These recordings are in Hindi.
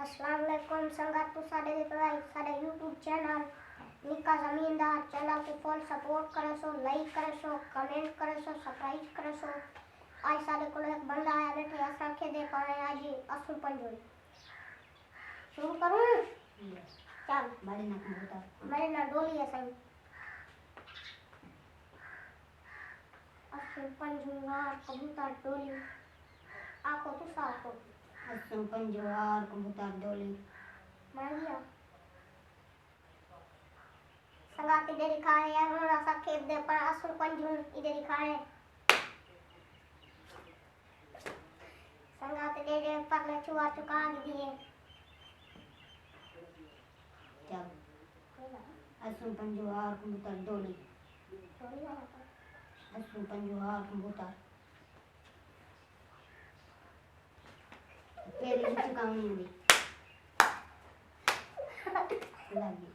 अस्सलाम वालेकुम संगत तो साडे यूट्यूब चैनल निका जमींदार चैनल को फुल सपोर्ट करे सो, लाइक करे सो, कमेंट करे सो, सब्सक्राइब करे सो। आज साडे को एक बंदा आया बैठे असा के दे पाए आज असु पंजोई शुरू करूं। चल मेरे ना डोली है सही असु पंजुआर कबूतर डोली आको तू साको असु पंजुआर कबूतर डोली मार गया संगाती दे दिखाए यार हमरा सा खेत दे पर असु पंजू इधर दिखाए संगाती दे पगले चुआ चुका दिए। चल असु पंजुआर कबूतर डोली असु पंजुआर कबूतर तेरी चुकाऊंगी लगी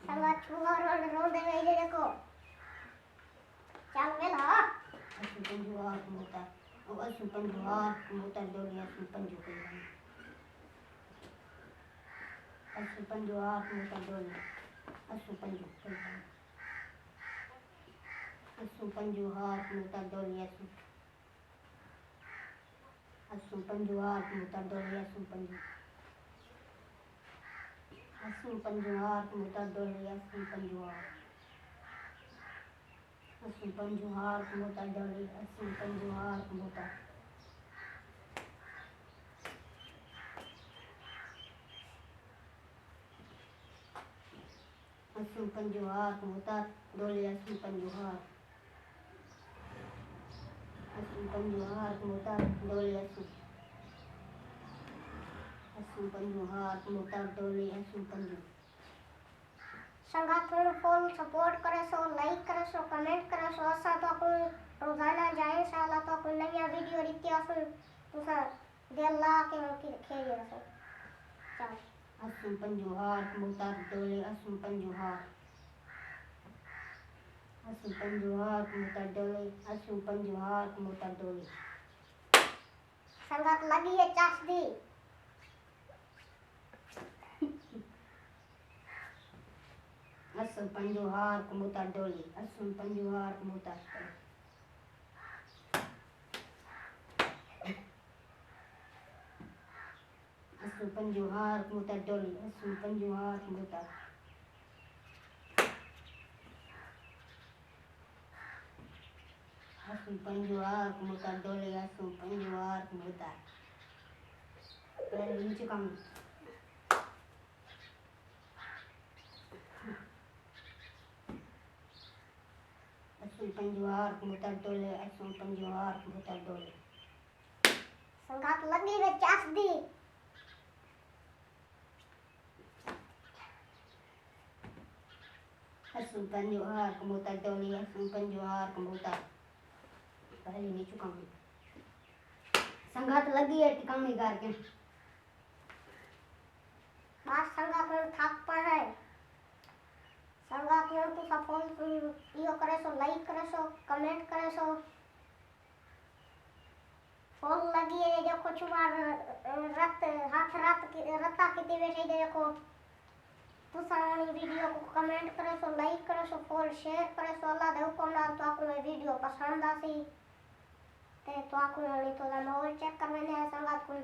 संगात चुआ रोंदे में इधर देखो चल वेला असु पंजुआर कबूतर और असु पंजुआर कबूतर डोली असु पंजू के असु पंजुआर कबूतर डोली असु पंजू के असु पंजुआर कबूतर डोली असु पंजुआर कबूतर डोली असु पंजू असु पंजुआर कबूतर डोली असु पंजुआर कबूतर डोली असु पंजुआर कबूतर असु पंजुआर कबूतर डोली असु पंजुआर कबूतर डोली असु पंजुआर कबूतर डोली असु पंजू संगात को फुल सपोर्ट करे सो, लाइक करे सो, कमेंट करे सो। असा तो अपन रोजाना जाए साला तो अपन नया वीडियो रित्या असु तुसा दिल ला के खेल सो। चल असु पंजुआर कबूतर डोली असु पंजुआर कबूतर डोली असु पंजुआर कबूतर डोली संगात लगी है चास दी असु पंजुआर कबूतर डोली असु पंजुआर कबूतर असु पंजुआर कबूतर डोली असु पंजुआर कबूतर असु पंजुआर कबूतर डोली असु पंजुआर कबूतर पहले नीचे काम असु पंजुआर कबूतर डोली असु पंजुआर कबूतर डोली संगात लगी है चास दी असु पंजुआर कबूतर डोली असु पंजुआर कबूतर पहले नीचे काम संगात लगी है टिकामी करके बात संगात में थक पर है संगात में तो सपोर्ट यो करे सो, लाइक करे सो, कमेंट करे सो। फुल लगी है देखो चुमार रत हाथ रत्ता कितने बैठे देखो तो सानी वीडियो को कमेंट करे सो, लाइक करे सो, फुल शेयर करे सो। अल्लाह दे हुक्म नाल तो आपको ये वीडियो पसंद आसी ते तो आपको नहीं तो मैं और चेक करने है संगात को